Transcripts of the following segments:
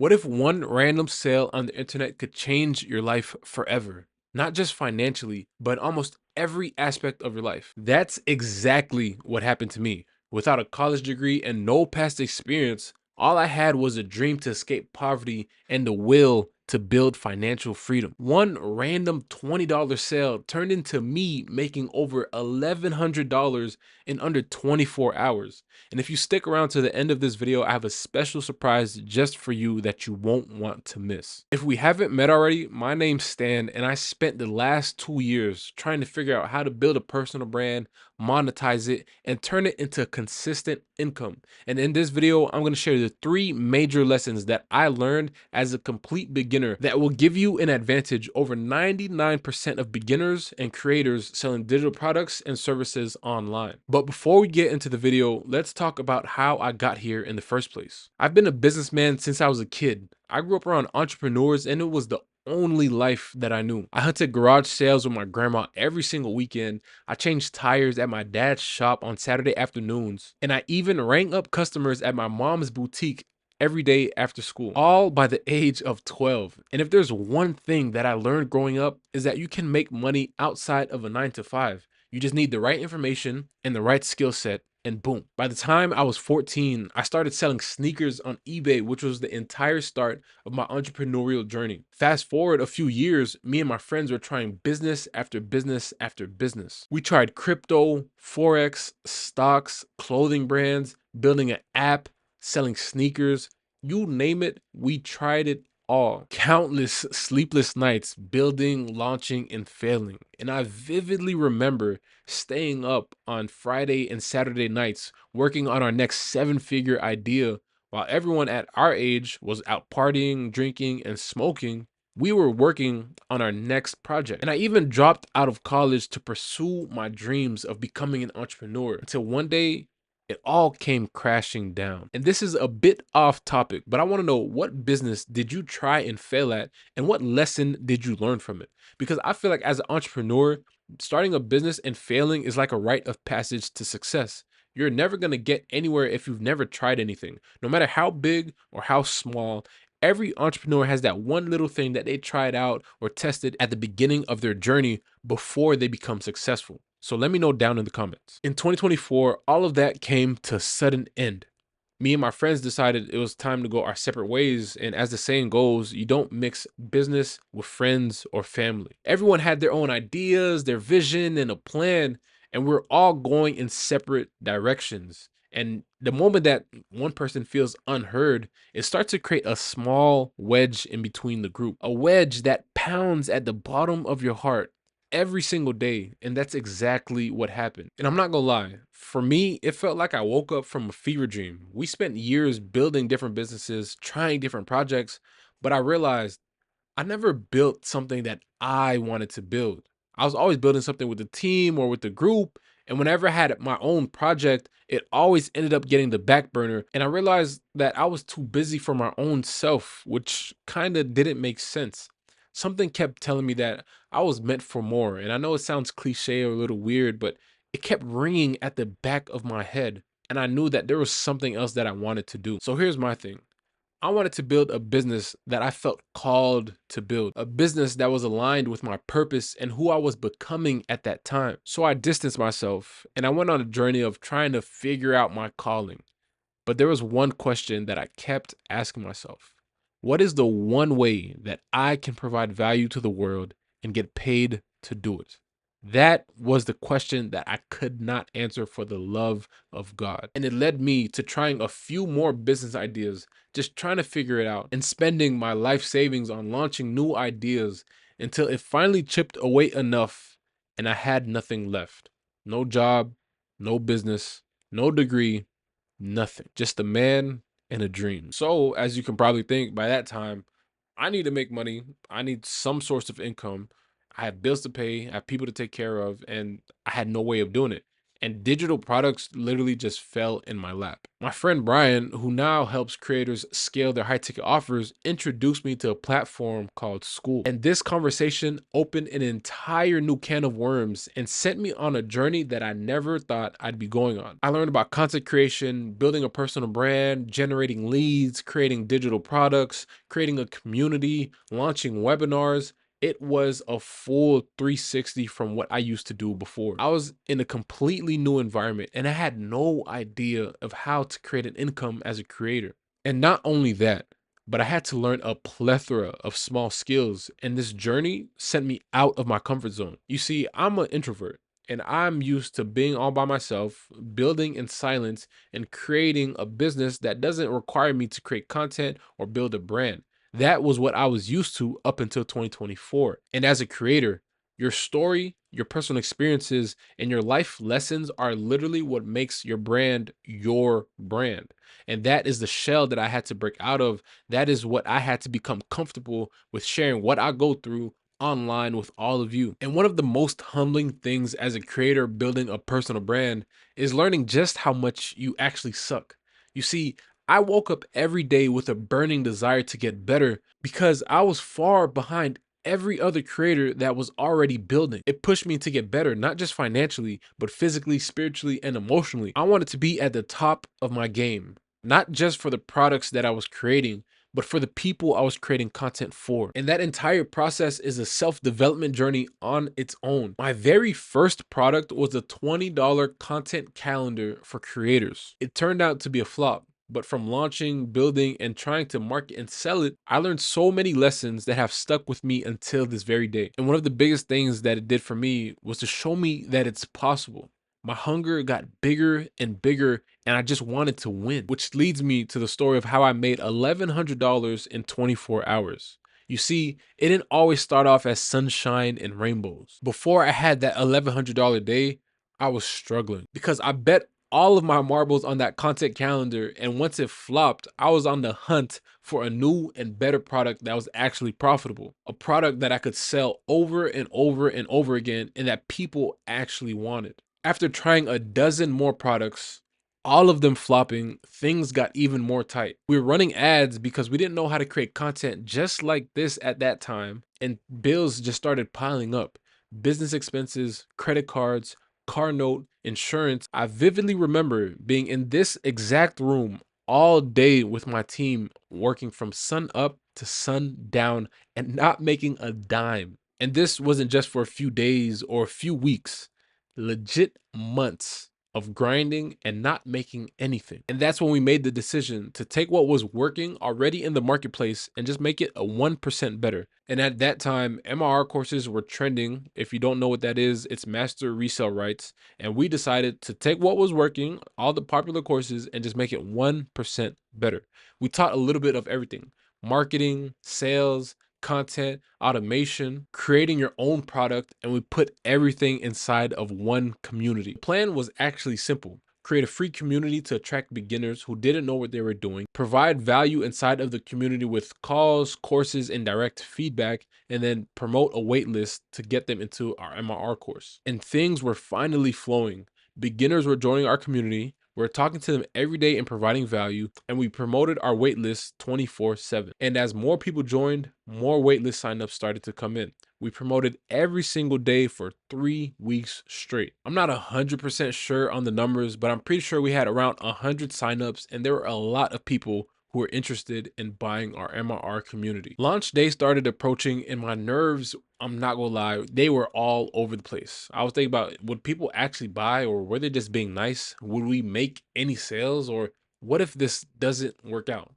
What if one random sale on the internet could change your life forever? Not just financially, but almost every aspect of your life. That's exactly what happened to me. Without a college degree and no past experience, all I had was a dream to escape poverty and the will to build financial freedom. One random $20 sale turned into me making over $1,100 in under 24 hours. And if you stick around to the end of this video, I have a special surprise just for you that you won't want to miss. If we haven't met already, my name's Stan, and I spent the last 2 years trying to figure out how to build a personal brand, monetize it, and turn it into consistent income. And in this video, I'm going to share the 3 major lessons that I learned as a complete beginner that will give you an advantage over 99% of beginners and creators selling digital products and services online. But before we get into the video, let's talk about how I got here in the first place. I've been a businessman since I was a kid. I grew up around entrepreneurs, and it was the only life that I knew. I hunted garage sales with my grandma every single weekend. I changed tires at my dad's shop on Saturday afternoons, and I even rang up customers at my mom's boutique every day after school, all by the age of 12. And if there's one thing that I learned growing up, is that you can make money outside of a 9 to 5. You just need the right information and the right skill set, and boom. By the time I was 14, I started selling sneakers on eBay, which was the entire start of my entrepreneurial journey. Fast forward a few years, me and my friends were trying business after business after business. We tried crypto, forex, stocks, clothing brands, building an app, selling sneakers. You name it, we tried it all. Countless sleepless nights building, launching, and failing. And I vividly remember staying up on Friday and Saturday nights working on our next 7-figure idea while everyone at our age was out partying, drinking, and smoking. We were working on our next project. And I even dropped out of college to pursue my dreams of becoming an entrepreneur until one day it all came crashing down. And this is a bit off topic, but I want to know, what business did you try and fail at, and what lesson did you learn from it? Because I feel like as an entrepreneur, starting a business and failing is like a rite of passage to success. You're never going to get anywhere if you've never tried anything. No matter how big or how small, every entrepreneur has that one little thing that they tried out or tested at the beginning of their journey before they become successful. So let me know down in the comments. In 2024, all of that came to a sudden end. Me and my friends decided it was time to go our separate ways. And as the saying goes, you don't mix business with friends or family. Everyone had their own ideas, their vision, and a plan, and we're all going in separate directions. And the moment that one person feels unheard, it starts to create a small wedge in between the group, a wedge that pounds at the bottom of your heart every single day. And that's exactly what happened. And I'm not gonna lie, for me, it felt like I woke up from a fever dream. We spent years building different businesses, trying different projects, but I realized I never built something that I wanted to build. I was always building something with the team or with the group. And whenever I had my own project, it always ended up getting the back burner. And I realized that I was too busy for my own self, which kind of didn't make sense. Something kept telling me that I was meant for more. And I know it sounds cliche or a little weird, but it kept ringing at the back of my head. And I knew that there was something else that I wanted to do. So here's my thing. I wanted to build a business that I felt called to build, a business that was aligned with my purpose and who I was becoming at that time. So I distanced myself and I went on a journey of trying to figure out my calling. But there was one question that I kept asking myself. What is the one way that I can provide value to the world and get paid to do it? That was the question that I could not answer for the love of God. And it led me to trying a few more business ideas, just trying to figure it out and spending my life savings on launching new ideas until it finally chipped away enough and I had nothing left. No job, no business, no degree, nothing. Just a man and a dream. So, as you can probably think, by that time, I need to make money. I need some source of income. I have bills to pay, I have people to take care of, and I had no way of doing it. and digital products literally just fell in my lap. My friend Brian, who now helps creators scale their high ticket offers, introduced me to a platform called School. And this conversation opened an entire new can of worms and sent me on a journey that I never thought I'd be going on. I learned about content creation, building a personal brand, generating leads, creating digital products, creating a community, launching webinars. It was a full 360 from what I used to do before. I was in a completely new environment and I had no idea of how to create an income as a creator. And not only that, but I had to learn a plethora of small skills, and this journey sent me out of my comfort zone. You see, I'm an introvert and I'm used to being all by myself, building in silence, and creating a business that doesn't require me to create content or build a brand. That was what I was used to up until 2024. And as a creator, your story, your personal experiences, and your life lessons are literally what makes your brand your brand. And that is the shell that I had to break out of. That is what I had to become comfortable with sharing what I go through online with all of you. And one of the most humbling things as a creator building a personal brand is learning just how much you actually suck. You see, I woke up every day with a burning desire to get better because I was far behind every other creator that was already building. It pushed me to get better, not just financially, but physically, spiritually, and emotionally. I wanted to be at the top of my game, not just for the products that I was creating, but for the people I was creating content for. And that entire process is a self-development journey on its own. My very first product was a $20 content calendar for creators. It turned out to be a flop. But from launching, building, and trying to market and sell it, I learned so many lessons that have stuck with me until this very day. And one of the biggest things that it did for me was to show me that it's possible. My hunger got bigger and bigger, and I just wanted to win, which leads me to the story of how I made $1,100 in 24 hours. You see, it didn't always start off as sunshine and rainbows. Before I had that $1,100 day, I was struggling because I bet all of my marbles on that content calendar, and once it flopped, I was on the hunt for a new and better product that was actually profitable, a product that I could sell over and over and over again and that people actually wanted. After trying a dozen more products, all of them flopping, things got even more tight. We were running ads because we didn't know how to create content just like this at that time, and bills just started piling up. Business expenses, credit cards, car note, insurance. I vividly remember being in this exact room all day with my team, working from sun up to sun down and not making a dime. And this wasn't just for a few days or a few weeks, legit months of grinding and not making anything. And that's when we made the decision to take what was working already in the marketplace and just make it a 1% better. And at that time, MRR courses were trending. If you don't know what that is, it's master resale rights. And we decided to take what was working, all the popular courses, and just make it 1% better. We taught a little bit of everything: marketing, sales, content, automation, creating your own product, and we put everything inside of one community. The plan was actually simple: create a free community to attract beginners who didn't know what they were doing, provide value inside of the community with calls, courses, and direct feedback, and then promote a wait list to get them into our MRR course. And things were finally flowing. Beginners were joining our community. We're talking to them every day and providing value, and we promoted our waitlist 24/7. And as more people joined, more waitlist signups started to come in. We promoted every single day for 3 weeks straight. I'm not 100% sure on the numbers, but I'm pretty sure we had around 100 signups, and there were a lot of people who were interested in buying our MRR community. Launch day started approaching, and my nerves, I'm not gonna lie, they were all over the place. I was thinking about, would people actually buy, or were they just being nice? Would we make any sales, or what if this doesn't work out?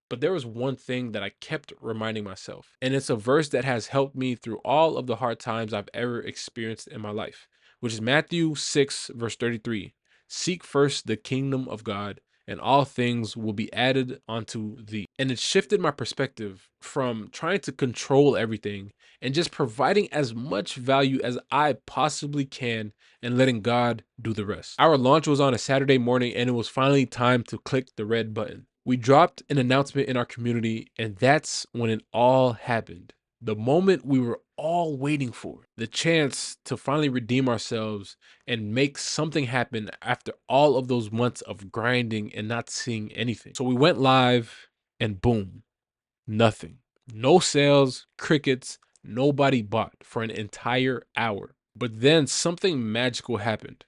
But there was one thing that I kept reminding myself, and it's a verse that has helped me through all of the hard times I've ever experienced in my life, which is Matthew 6, verse 33. Seek first the kingdom of God, and all things will be added unto thee. And it shifted my perspective from trying to control everything and just providing as much value as I possibly can and letting God do the rest. Our launch was on a Saturday morning, and it was finally time to click the red button. We dropped an announcement in our community, and that's when it all happened. the moment we were all waiting for, the chance to finally redeem ourselves and make something happen after all of those months of grinding and not seeing anything. So we went live and boom, nothing. No sales, crickets, nobody bought for an entire hour. But then something magical happened.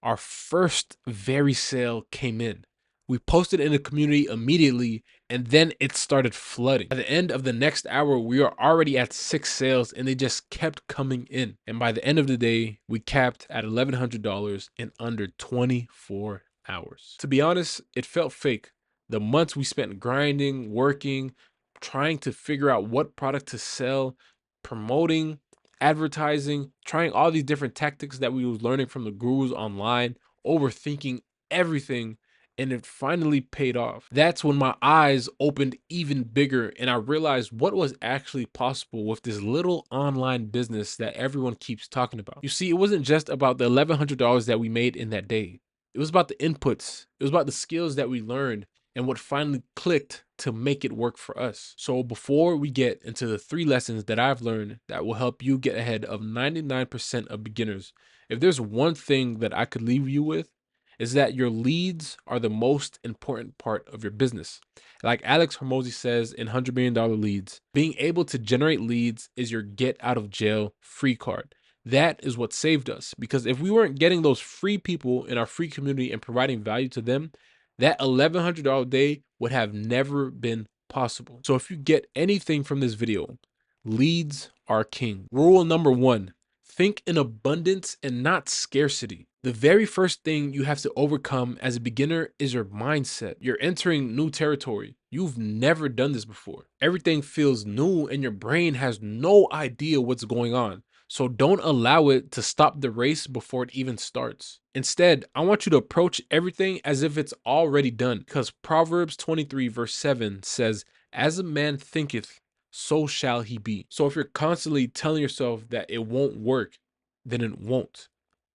Our first very sale came in. We posted in the community immediately, and then it started flooding. By the end of the next hour, we were already at 6 sales, and they just kept coming in. And by the end of the day, we capped at $1,100 in under 24 hours. To be honest, it felt fake. The months we spent grinding, working, trying to figure out what product to sell, promoting, advertising, trying all these different tactics that we was learning from the gurus online, overthinking everything, and it finally paid off. That's when my eyes opened even bigger and I realized what was actually possible with this little online business that everyone keeps talking about. You see, it wasn't just about the $1,100 that we made in that day. It was about the inputs. It was about the skills that we learned and what finally clicked to make it work for us. So before we get into the 3 lessons that I've learned that will help you get ahead of 99% of beginners, if there's one thing that I could leave you with, is that your leads are the most important part of your business. Like Alex Hormozy says in $100 million leads, being able to generate leads is your get out of jail free card. That is what saved us, because if we weren't getting those free people in our free community and providing value to them, that $1,100 day would have never been possible. So if you get anything from this video, leads are king. Rule number 1, think in abundance and not scarcity. The very first thing you have to overcome as a beginner is your mindset. You're entering new territory. You've never done this before. Everything feels new and your brain has no idea what's going on. So don't allow it to stop the race before it even starts. Instead, I want you to approach everything as if it's already done, because Proverbs 23 verse 7 says, "As a man thinketh, so shall he be." So if you're constantly telling yourself that it won't work, then it won't.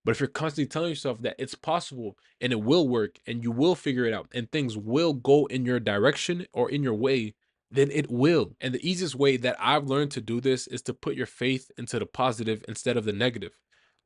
But if you're constantly telling yourself that it's possible and it will work and you will figure it out and things will go in your direction or in your way, then it will. And the easiest way that I've learned to do this is to put your faith into the positive instead of the negative.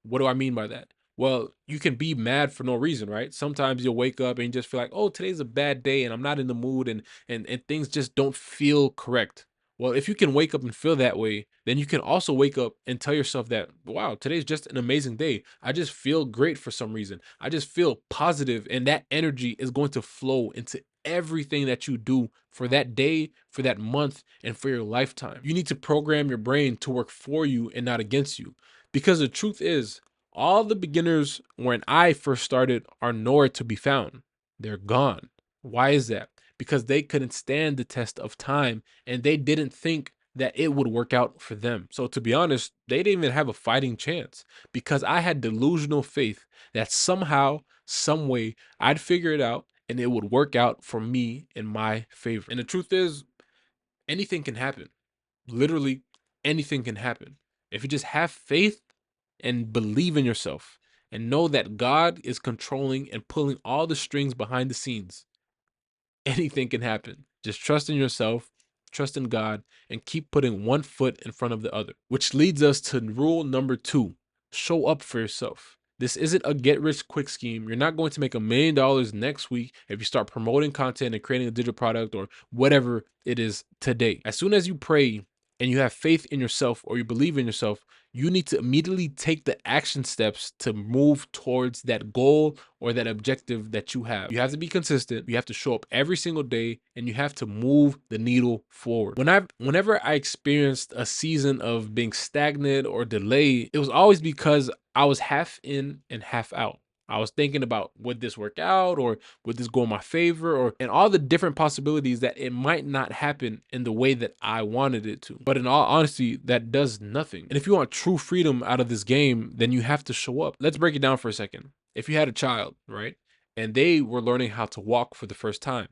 What do I mean by that? Well, you can be mad for no reason, right? Sometimes you'll wake up and you just feel like, oh, today's a bad day and I'm not in the mood and things just don't feel correct. Well, if you can wake up and feel that way, then you can also wake up and tell yourself that, wow, today's just an amazing day. I just feel great for some reason. I just feel positive, and that energy is going to flow into everything that you do for that day, for that month, and for your lifetime. You need to program your brain to work for you and not against you. Because the truth is, all the beginners when I first started are nowhere to be found. They're gone. Why is that? Because they couldn't stand the test of time and they didn't think that it would work out for them. So to be honest, they didn't even have a fighting chance because I had delusional faith that somehow, some way, I'd figure it out and it would work out for me in my favor. And the truth is, anything can happen. Literally anything can happen. If you just have faith and believe in yourself and know that God is controlling and pulling all the strings behind the scenes, anything can happen. Just trust in yourself, trust in God, and keep putting one foot in front of the other. Which leads us to rule number 2, show up for yourself. This isn't a get rich quick scheme. You're not going to make $1 million next week if you start promoting content and creating a digital product or whatever it is today. As soon as you pray and you have faith in yourself or you believe in yourself, you need to immediately take the action steps to move towards that goal or that objective that you have. You have to be consistent. You have to show up every single day and you have to move the needle forward. Whenever I experienced a season of being stagnant or delay, it was always because I was half in and half out. I was thinking about, would this work out or would this go in my favor, or and all the different possibilities that it might not happen in the way that I wanted it to. But in all honesty, that does nothing. And if you want true freedom out of this game, then you have to show up. Let's break it down for a second. If you had a child, right, and they were learning how to walk for the first time,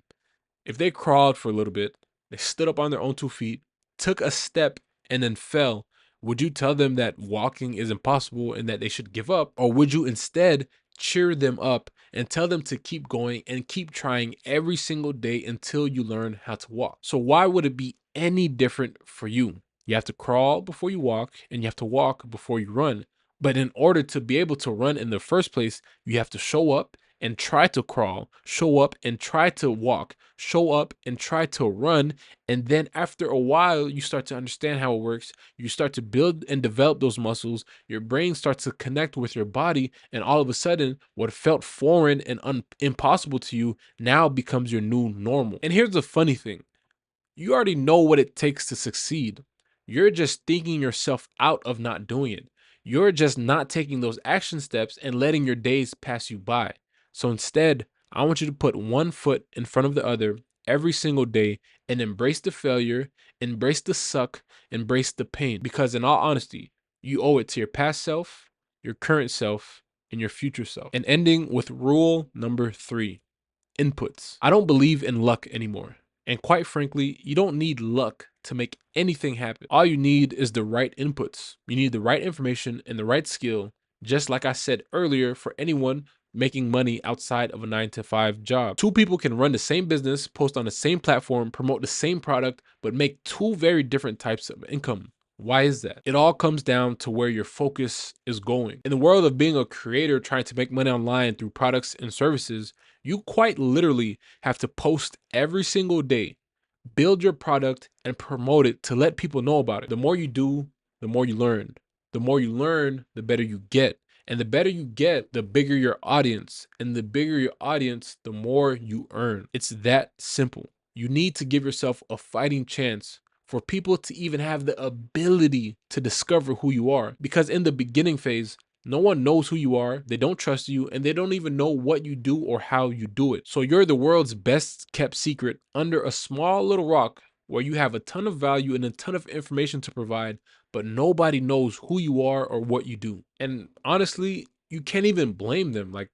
if they crawled for a little bit, they stood up on their own 2 feet, took a step, and then fell, would you tell them that walking is impossible and that they should give up? Or would you instead cheer them up and tell them to keep going and keep trying every single day until you learn how to walk? So why would it be any different for you? You have to crawl before you walk, and you have to walk before you run. But in order to be able to run in the first place, you have to show up and try to crawl, show up and try to walk, show up and try to run. And then after a while, you start to understand how it works. You start to build and develop those muscles. Your brain starts to connect with your body. And all of a sudden, what felt foreign and impossible to you now becomes your new normal. And here's the funny thing, you already know what it takes to succeed. You're just thinking yourself out of not doing it. You're just not taking those action steps and letting your days pass you by. So instead, I want you to put one foot in front of the other every single day and embrace the failure, embrace the suck, embrace the pain. Because in all honesty, you owe it to your past self, your current self, and your future self. And ending with rule number 3. Inputs. I don't believe in luck anymore. And quite frankly, you don't need luck to make anything happen. All you need is the right inputs. You need the right information and the right skill, just like I said earlier, for anyone making money outside of a 9 to 5 job. Two people can run the same business, post on the same platform, promote the same product, but make two very different types of income. Why is that? It all comes down to where your focus is going. In the world of being a creator trying to make money online through products and services, you quite literally have to post every single day, build your product, and promote it to let people know about it. The more you do, the more you learn. The more you learn, the better you get. And the better you get, the bigger your audience. And the bigger your audience, the more you earn. It's that simple. You need to give yourself a fighting chance for people to even have the ability to discover who you are. Because in the beginning phase, no one knows who you are, they don't trust you, and they don't even know what you do or how you do it. So you're the world's best kept secret under a small little rock where you have a ton of value and a ton of information to provide, but nobody knows who you are or what you do. And honestly, you can't even blame them. Like,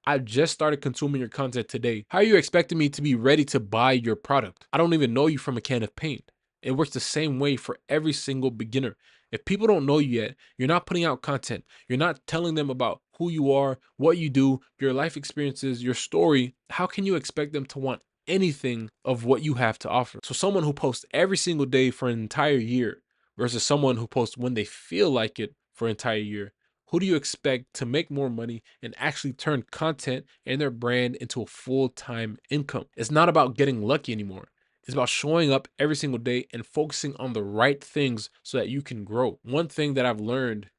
I just started consuming your content today. How are you expecting me to be ready to buy your product? I don't even know you from a can of paint. It works the same way for every single beginner. If people don't know you yet, you're not putting out content. You're not telling them about who you are, what you do, your life experiences, your story. How can you expect them to want anything of what you have to offer? So someone who posts every single day for an entire year versus someone who posts when they feel like it for an entire year, who do you expect to make more money and actually turn content and their brand into a full-time income? It's not about getting lucky anymore. It's about showing up every single day and focusing on the right things so that you can grow. One thing that I've learned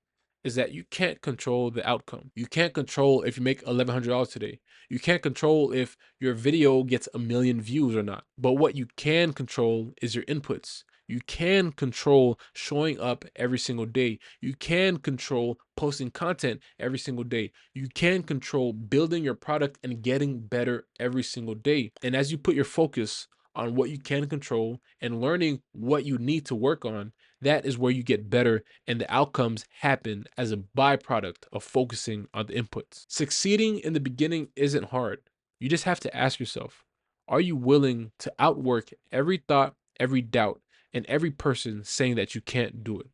is that you can't control the outcome. You can't control if you make $1,100 today. You can't control if your video gets 1 million views or not. But what you can control is your inputs. You can control showing up every single day. You can control posting content every single day. You can control building your product and getting better every single day. And as you put your focus on what you can control and learning what you need to work on, that is where you get better and the outcomes happen as a byproduct of focusing on the inputs. Succeeding in the beginning isn't hard. You just have to ask yourself, are you willing to outwork every thought, every doubt, and every person saying that you can't do it?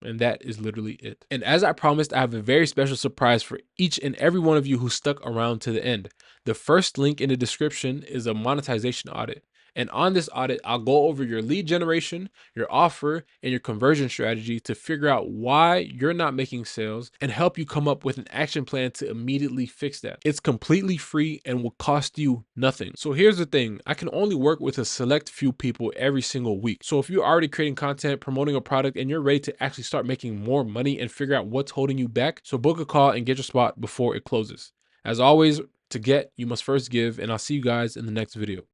And that is literally it. And as I promised, I have a very special surprise for each and every one of you who stuck around to the end. The first link in the description is a monetization audit. And on this audit, I'll go over your lead generation, your offer, and your conversion strategy to figure out why you're not making sales and help you come up with an action plan to immediately fix that. It's completely free and will cost you nothing. So here's the thing, I can only work with a select few people every single week. So if you're already creating content, promoting a product, and you're ready to actually start making more money and figure out what's holding you back, so book a call and get your spot before it closes. As always, to get, you must first give, and I'll see you guys in the next video.